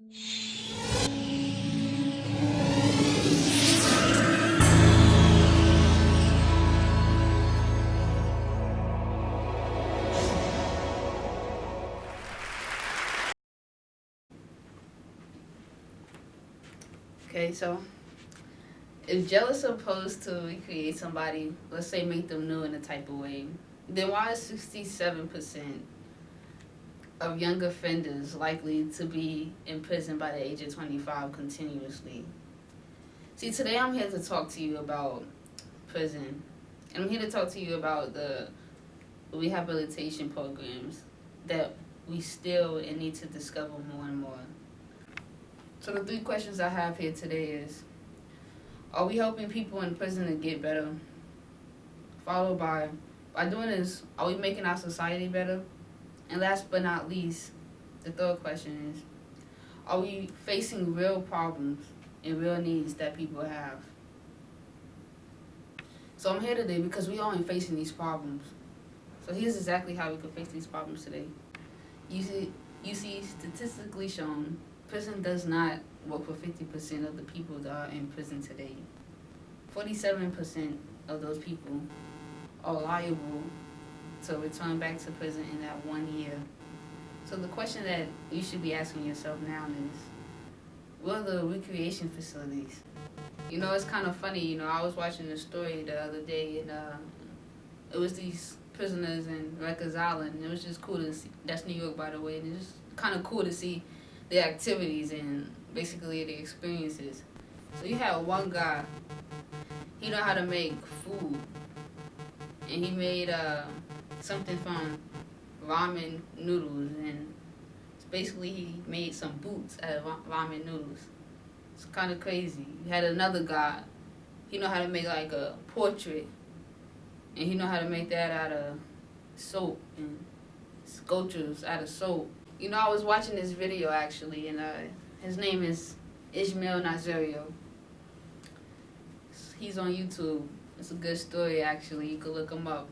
Okay, so if jealous opposed to recreate somebody, let's say make them new in a type of way, then why is 67% of young offenders likely to be in prison by the age of 25 continuously? See, today I'm here to talk to you about prison. And I'm here to talk to you about the rehabilitation programs that we still need to discover more and more. So the three questions I have here today is, are we helping people in prison to get better? Followed by doing this, are we making our society better? And last but not least, the third question is, are we facing real problems and real needs that people have? So I'm here today because we all ain't facing these problems. So here's exactly how we can face these problems today. You see, statistically shown, prison does not work for 50% of the people that are in prison today. 47% of those people are liable to return back to prison in that 1 year. So the question that you should be asking yourself now is, what are the recreation facilities? It's kind of funny. I was watching a story the other day, and it was these prisoners in Rikers Island, and it was just cool to see. That's New York, by the way, and it's just kind of cool to see their activities and basically their experiences. So you have one guy, he know how to make food, and he made something from ramen noodles, and basically he made some boots out of ramen noodles. It's kind of crazy. You had another guy, he know how to make like a portrait, and he know how to make that out of soap and sculptures out of soap. I was watching this video actually, and his name is Ishmael Nazario. He's on YouTube. It's a good story actually. You could look him up.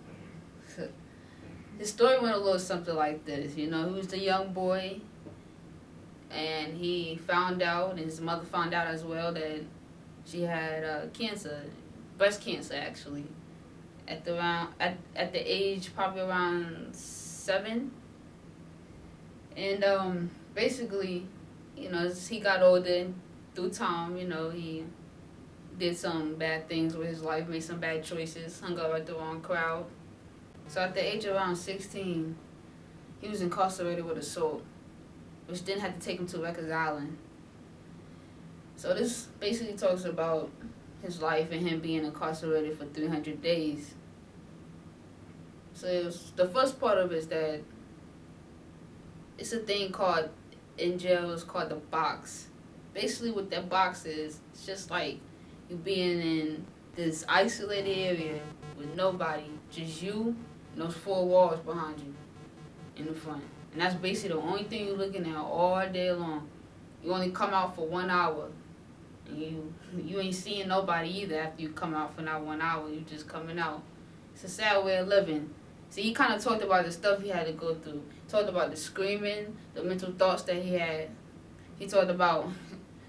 His story went a little something like this. He was a young boy, and he found out, and his mother found out as well, that she had cancer, breast cancer actually, at the age probably around 7. And basically, as he got older through time, he did some bad things with his life, made some bad choices, hung out with the wrong crowd. So at the age of around 16, he was incarcerated with assault, which then had to take him to Rikers Island. So this basically talks about his life and him being incarcerated for 300 days. So the first part of it is that it's a thing called, in jail, it's called the box. Basically what that box is, it's just like you being in this isolated area with nobody, just you and those four walls behind you in the front. And that's basically the only thing you're looking at all day long. You only come out for 1 hour. And you ain't seeing nobody either after you come out for that 1 hour. You just coming out. It's a sad way of living. See, he kind of talked about the stuff he had to go through. He talked about the screaming, the mental thoughts that he had. He talked about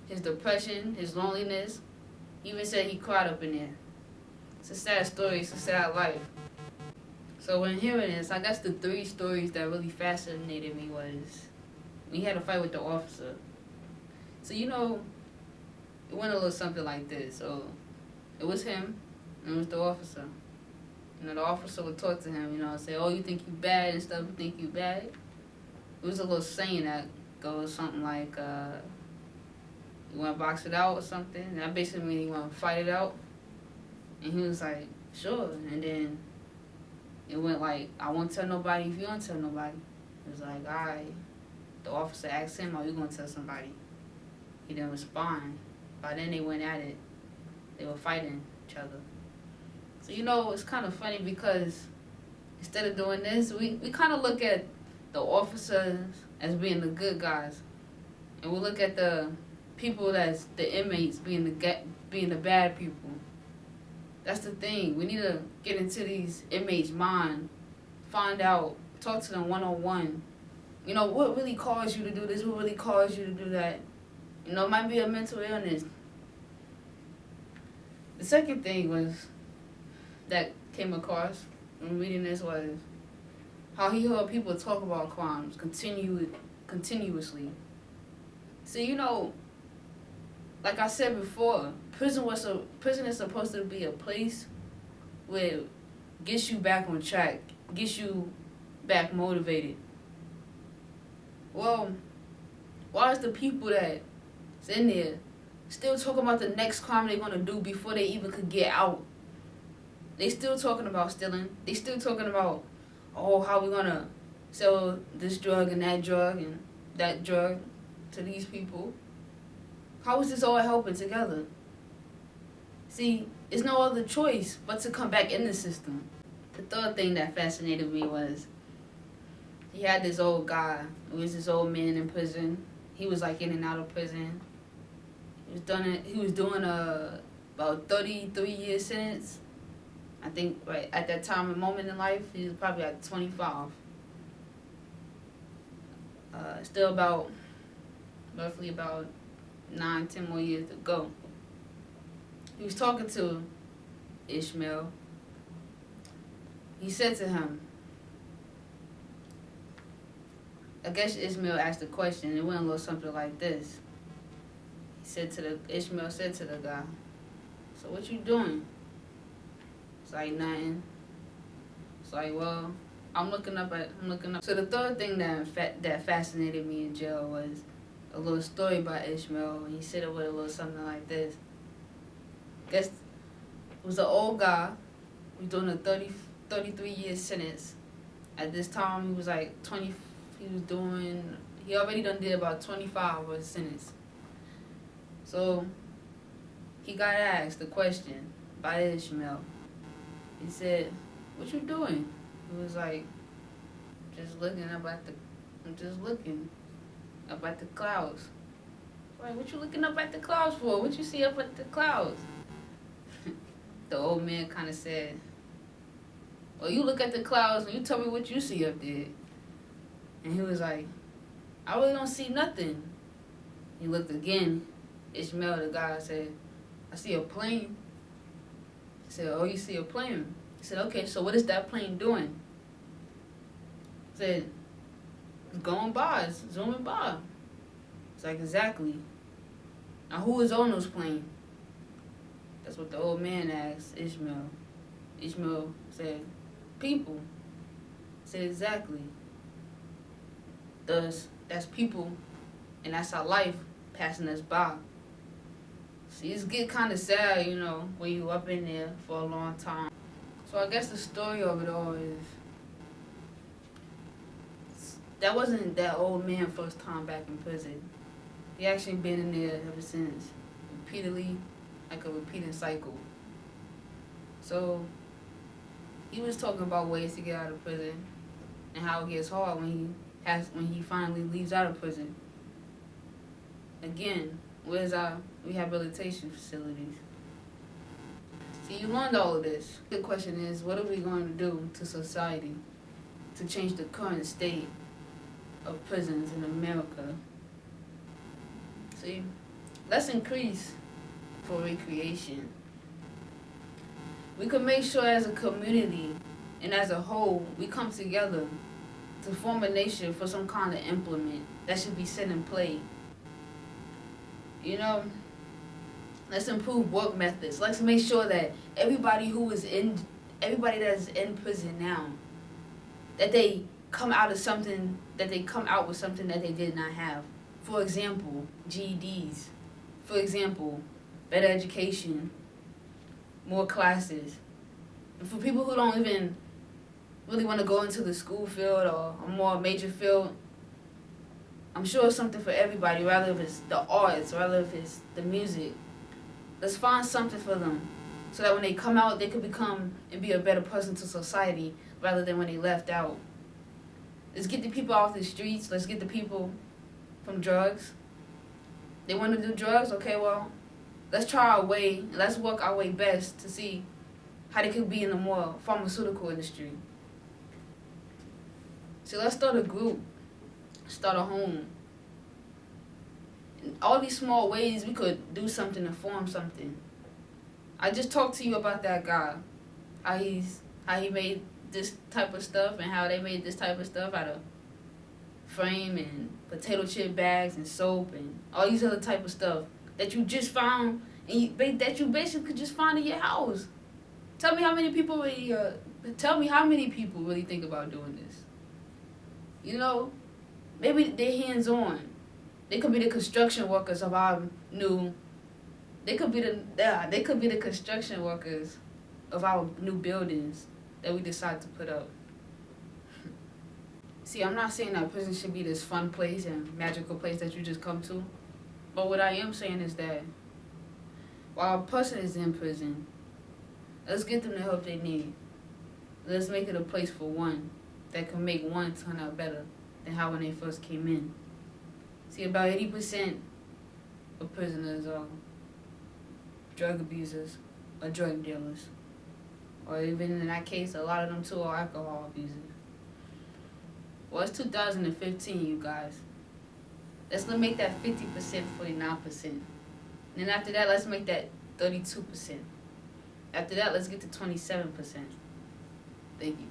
his depression, his loneliness. He even said he cried up in there. It's a sad story. It's a sad life. So when hearing this, I guess the three stories that really fascinated me was when he had a fight with the officer. So it went a little something like this. So it was him, and it was the officer. The officer would talk to him, say, oh, you think you bad and stuff, you think you bad? It was a little saying that goes something like, you want to box it out or something? And that basically means you want to fight it out. And he was like, sure. And then it went like, I won't tell nobody if you don't tell nobody. It was like, all right. The officer asked him, are you going to tell somebody? He didn't respond. By then they went at it. They were fighting each other. So, it's kind of funny because instead of doing this, we kind of look at the officers as being the good guys. And we look at the people that's the inmates being the bad people. That's the thing. We need to get into these inmates' mind, find out, talk to them one-on-one, You know, what really caused you to do this? What really caused you to do that? You know, it might be a mental illness. The second thing was that came across when reading this was how he heard people talk about crimes continuously. See, you know, like I said before, prison is supposed to be a place where it gets you back on track, gets you back motivated. Well, why is the people that's in there still talking about the next crime they're gonna do before they even could get out? They still talking about stealing. They still talking about, oh, how we gonna sell this drug and that drug to these people. How is this all helping together? See, it's no other choice but to come back in the system. The third thing that fascinated me was he had this old guy. It was this old man in prison. He was like in and out of prison. He was doing about 33-year sentence. I think right at that time and moment in life, he was probably at 25. Still about roughly about 9, 10 more years to go. He was talking to Ishmael. He said to him, I guess Ishmael asked a question. It went a little something like this. Ishmael said to the guy, so what you doing? It's like nothing. It's like, well, I'm looking up. So the third thing that fascinated me in jail was a little story by Ishmael. He said it with a little something like this. Guess it was an old guy. He was doing a 33-year sentence. At this time, he was like 20. He already done did about 25 of his sentence. So he got asked the question by Ishmael. He said, what you doing? He was like, I'm just looking up at the clouds. Like, what you looking up at the clouds for? What you see up at the clouds? The old man kind of said, well, you look at the clouds and you tell me what you see up there. And he was like, I really don't see nothing. He looked again. Ishmael, the guy, said, I see a plane. He said, oh, you see a plane? He said, okay, so what is that plane doing? He said, it's going by, it's zooming by. It's like, exactly. Now, who is on those planes? That's what the old man asked Ishmael. Ishmael said, people. He said, exactly. That's people, and that's our life passing us by. See, it's get kind of sad, you know, when you up in there for a long time. So I guess the story of it all is that wasn't that old man first time back in prison. He actually been in there ever since, repeatedly, like a repeating cycle. So he was talking about ways to get out of prison and how it gets hard when he finally leaves out of prison. Again, where's our rehabilitation facilities? See, you learned all of this. The question is, what are we going to do to society to change the current state of prisons in America? See, let's increase for recreation. We could make sure as a community and as a whole, we come together to form a nation for some kind of implement that should be set in play. You know, let's improve work methods. Let's make sure that everybody that's in prison now, that they come out with something that they did not have. For example, GEDs. For example, better education, more classes. And for people who don't even really want to go into the school field or a more major field, I'm sure it's something for everybody, rather if it's the arts, rather if it's the music. Let's find something for them so that when they come out, they could become and be a better person to society rather than when they left out. Let's get the people off the streets. Let's get the people from drugs. They want to do drugs? Okay, well, let's try our way. Let's work our way best to see how they could be in the more pharmaceutical industry. So let's start a group start a home. In all these small ways, we could do something to form something. I just talked to you about that guy, how he made this type of stuff and how they made this type of stuff out of frame and potato chip bags and soap and all these other type of stuff that you just found and that you basically could just find in your house. Tell me how many people really think about doing this. You know, maybe they're hands on. They could be the construction workers of our new. They could be the construction workers of our new buildings that we decide to put up. See, I'm not saying that prison should be this fun place and magical place that you just come to, but what I am saying is that while a person is in prison, let's get them the help they need. Let's make it a place for one that can make one turn out better than how when they first came in. See, about 80% of prisoners are drug abusers or drug dealers. Or even in that case, a lot of them too are alcohol abusers. Well, it's 2015, you guys. Let's make that 50%, 49%. And then after that, let's make that 32%. After that, let's get to 27%. Thank you.